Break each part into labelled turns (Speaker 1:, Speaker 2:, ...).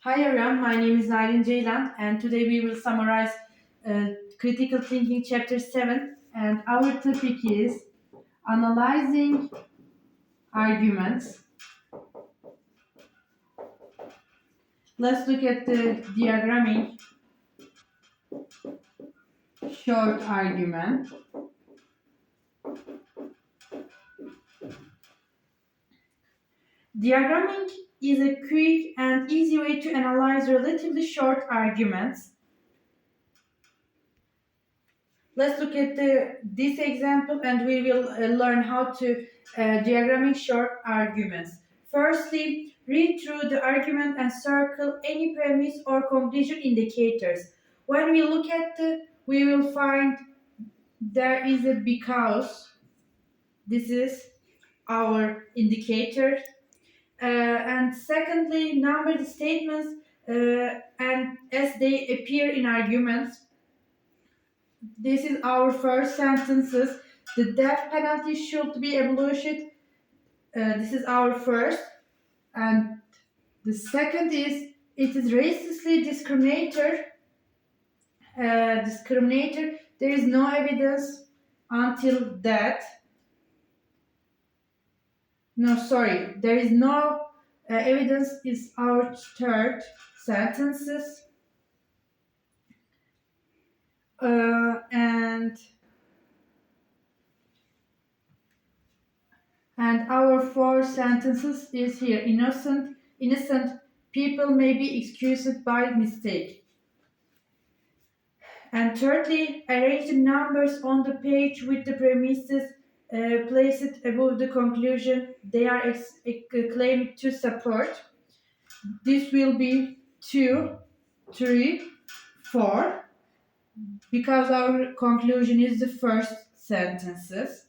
Speaker 1: Hi everyone, my name is Narin and today we will summarize Critical Thinking Chapter 7 and our topic is Analyzing Arguments. Let's look at the diagramming short argument. Diagramming is a quick and easy way to analyze relatively short arguments. Let's look at this example and we will learn how to diagramming short arguments. Firstly, read through the argument and circle any premise or conclusion indicators. When we look at we will find there is a because. This is our indicator. And secondly, number the statements and as they appear in arguments. This is our first sentences. The death penalty should be abolished. This is our first. And the second is it is racistly discriminator. Discriminator. There is no evidence until that. No, sorry. There is no evidence is our third sentences. And our four sentences is here. Innocent people may be excused by mistake. And thirdly, arrange the numbers on the page with the premises place it above the conclusion they are claimed to support. This will be 2, 3, 4, because our conclusion is the first sentences.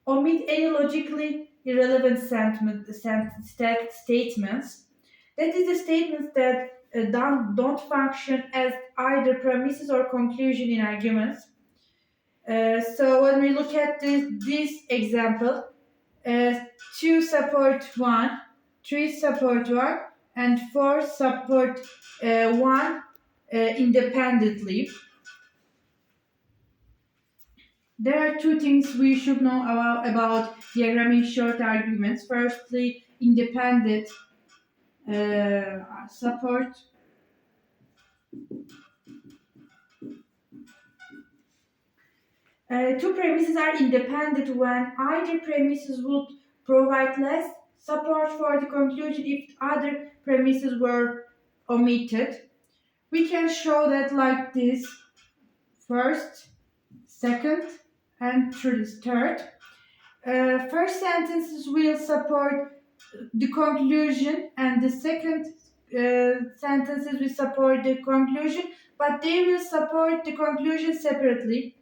Speaker 1: Omit any logically irrelevant statements. That is the statements that don't function as either premises or conclusion in arguments. So when we look at this example, 2 support 1, 3 support 1, and 4 support 1 independently. There are two things we should know about diagramming short arguments. Firstly, independent support. Two premises are independent when either premises would provide less support for the conclusion if other premises were omitted. We can show that like this: first, second, and third. First sentences will support the conclusion, and the second sentences will support the conclusion, but they will support the conclusion separately.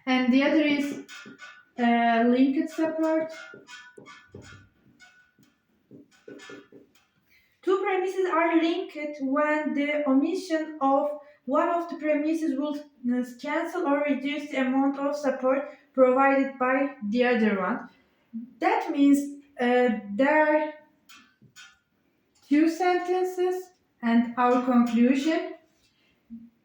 Speaker 1: And the other is linked support. Two premises are linked when the omission of one of the premises will cancel or reduce the amount of support provided by the other one. That means there are two sentences and our conclusion.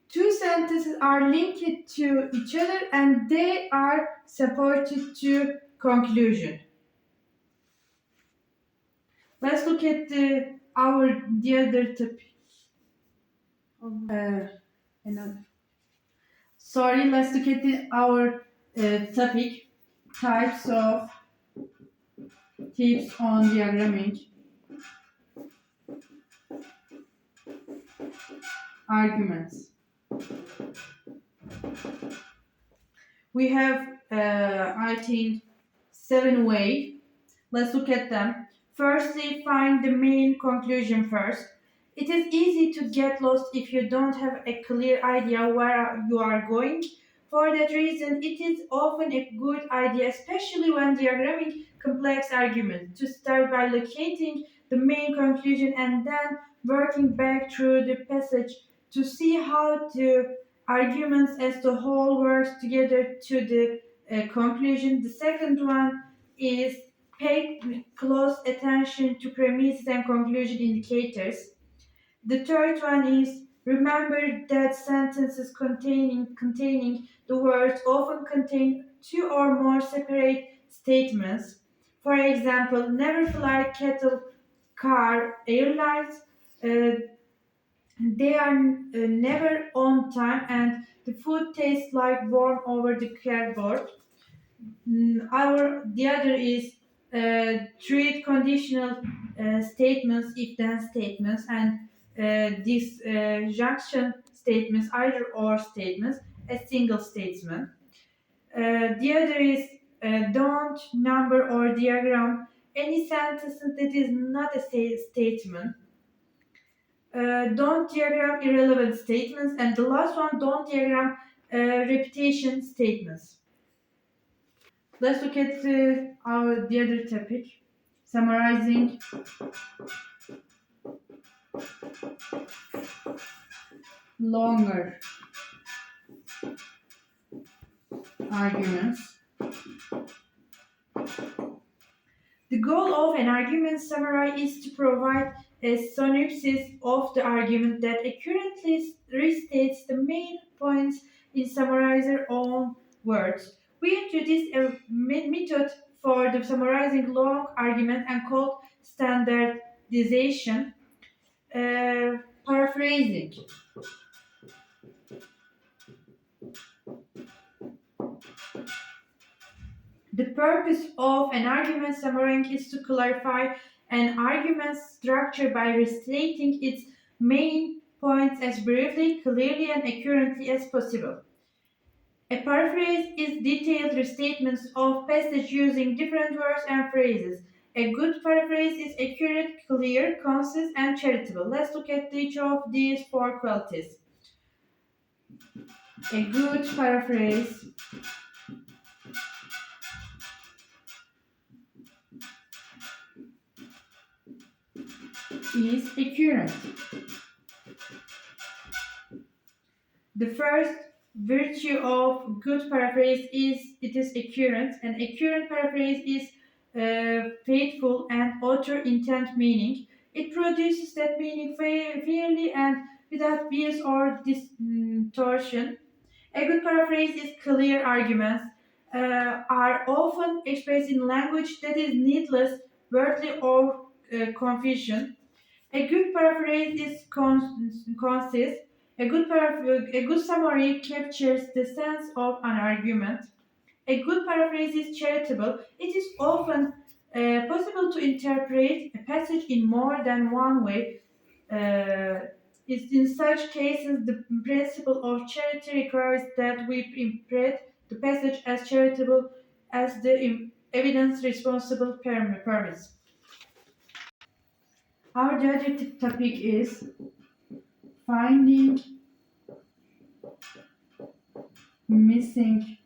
Speaker 1: Two sentences are linked to each other and they are supported to conclusion. Let's look at the other topic. Let's look at our topic, types of tips on diagramming arguments. We have, I think, 7 ways. Let's look at them. Firstly, find the main conclusion first. It is easy to get lost if you don't have a clear idea where you are going. For that reason, it is often a good idea, especially when diagramming complex arguments, to start by locating the main conclusion and then working back through the passage to see how the arguments as the whole works together to the conclusion. The second one is Pay close attention to premises and conclusion indicators. The third one is remember that sentences containing the words often contain two or more separate statements. For example, never fly kettle car airlines. Uh, they are never on time and the food tastes like warm over the cardboard. The other is treat conditional statements, if then statements, and disjunction statements, either or statements, a single statement. The other is don't number or diagram any sentence that is not a statement. Don't diagram irrelevant statements, and the last one, don't diagram repetition statements. Let's look at the other topic, summarizing longer arguments. The goal of an argument summary is to provide a synopsis of the argument that accurately restates the main points in summarizer own words. We introduced a method for the summarizing long argument and called standardization, paraphrasing. The purpose of an argument summary is to clarify an argument's structure by restating its main points as briefly, clearly, and accurately as possible. A paraphrase is detailed restatements of passage using different words and phrases. A good paraphrase is accurate, clear, concise, and charitable. Let's look at each of these four qualities. A good paraphrase is accurate. The first virtue of good paraphrase is it is accurate. An accurate paraphrase is faithful and author intent meaning. It produces that meaning fairly and without bias or distortion. A good paraphrase is clear arguments are often expressed in language that is needless, worldly, or confusion. A good paraphrase is concise. A good summary captures the sense of an argument. A good paraphrase is charitable. It is often possible to interpret a passage in more than one way. In such cases, the principle of charity requires that we interpret the passage as charitable as the evidence responsible permits. Our other topic is finding missing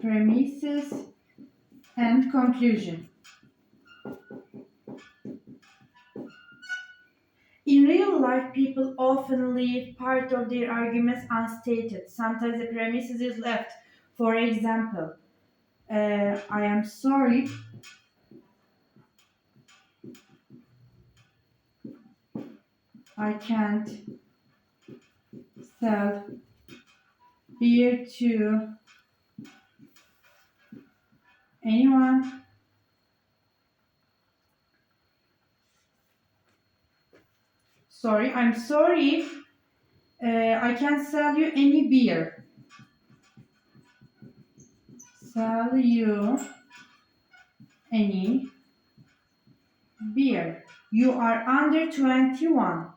Speaker 1: premises and conclusion. In real life, people often leave part of their arguments unstated. Sometimes the premises is left. For example, I am sorry, I can't sell beer to anyone. I'm sorry, I can't sell you any beer. Sell you any beer. You are under 21.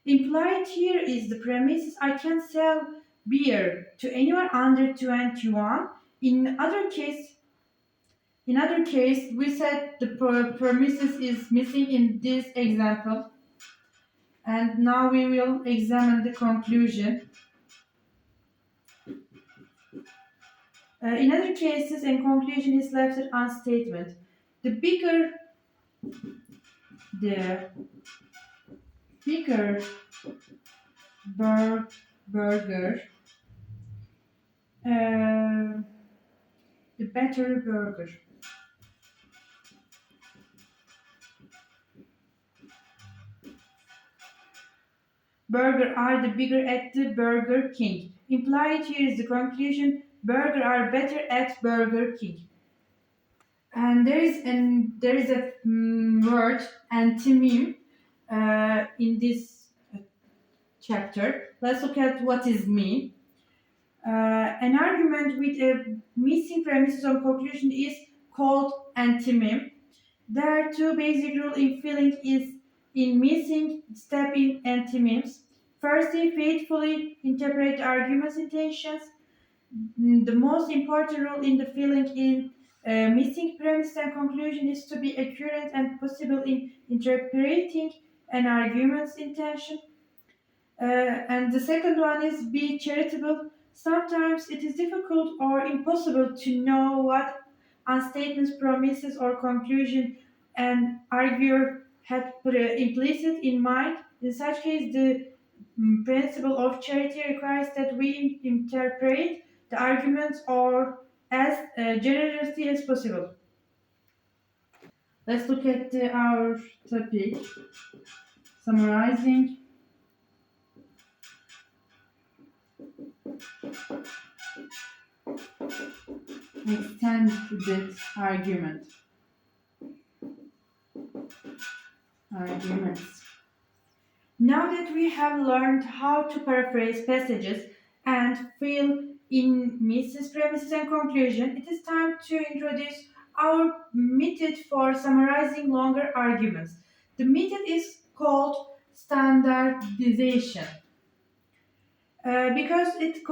Speaker 1: Implied here is the premises I can sell beer to anyone under 21. In other case, we said the premises is missing in this example. And now we will examine the conclusion. In other cases, a conclusion is left unstatement. The bigger burger, uh, the better burger. Burger are the bigger at the Burger King. Implied here is the conclusion. Burger are better at Burger King. And there is a word antonym in this chapter. Let's look at what is mean. An argument with a missing premises or conclusion is called antonym. There are two basic rules in filling is in missing step in antonyms. Firstly, faithfully interpret the argument's intentions. The most important rule in the filling in missing premise and conclusion is to be accurate and possible in interpreting an argument's intention. And the second one is be charitable. Sometimes it is difficult or impossible to know what unstatements, promises, or conclusion an arguer had put implicit in mind. In such case, the principle of charity requires that we interpret the arguments or as generously as possible. Let's look at our topic, summarizing extended argument. Arguments. Now that we have learned how to paraphrase passages and fill in misses, premises, and conclusion, it is time to introduce our method for summarizing longer arguments. The method is called standardization. Because it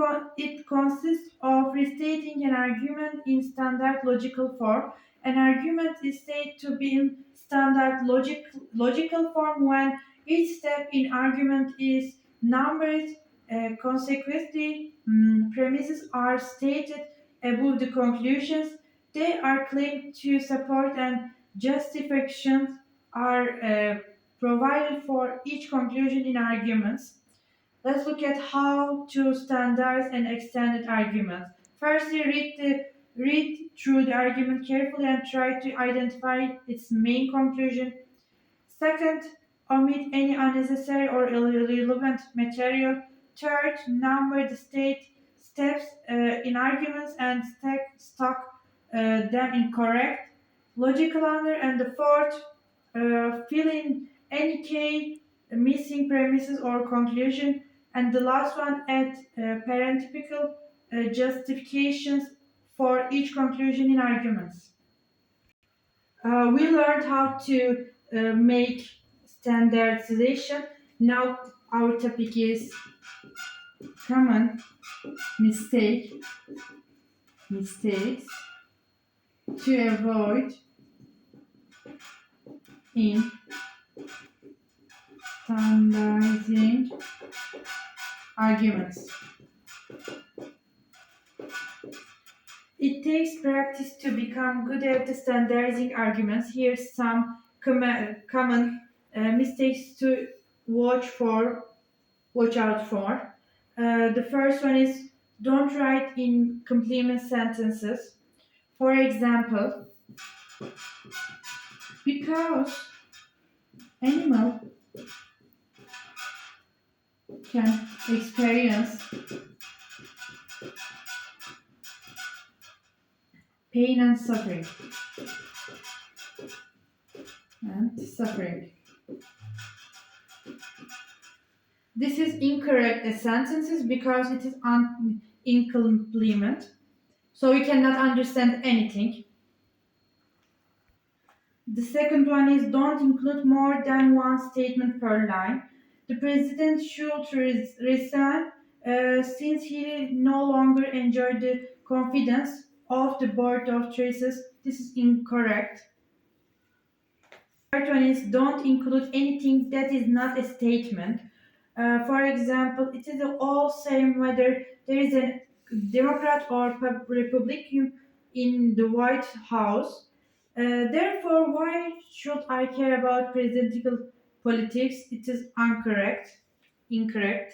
Speaker 1: consists of restating an argument in standard logical form. An argument is said to be in standard logical form when each step in argument is numbered. Consequently, premises are stated above the conclusions. They are claimed to support and justifications are provided for each conclusion in arguments. Let's look at how to standardize an extended argument. Firstly, read through the argument carefully and try to identify its main conclusion. Second, omit any unnecessary or irrelevant material. Third, number the steps in arguments and stock them in correct logical order. And the fourth, fill in any key missing premises or conclusion. And the last one, add parenthetical justifications for each conclusion in arguments. We learned how to make standardization. Now our topic is common mistakes to avoid in standardizing arguments. It takes practice to become good at the standardizing arguments. Here's some common mistakes to watch out for. The first one is don't write in complement sentences. For example, because animal can experience pain and suffering. This is incorrect as sentences because it is incomplete, so we cannot understand anything. The second one is don't include more than one statement per line. The president should resign since he no longer enjoyed the confidence of the board of trustees. This is incorrect. Third one is don't include anything that is not a statement. For example, it is all same whether there is a Democrat or Republican in the White House. Therefore, why should I care about presidential politics? It is incorrect.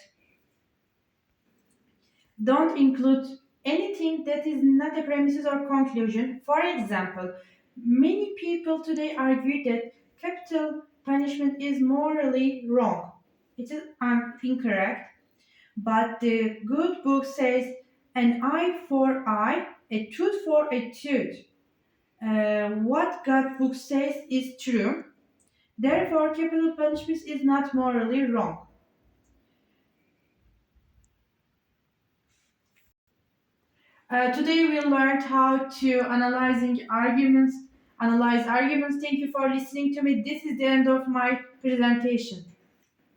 Speaker 1: Don't include anything that is not a premises or conclusion. For example, many people today argue that capital punishment is morally wrong. It is incorrect, but the good book says an eye for eye, a tooth for a tooth. What God book says is true. Therefore, capital punishment is not morally wrong. Today we learned how to analyze arguments. Thank you for listening to me. This is the end of my presentation.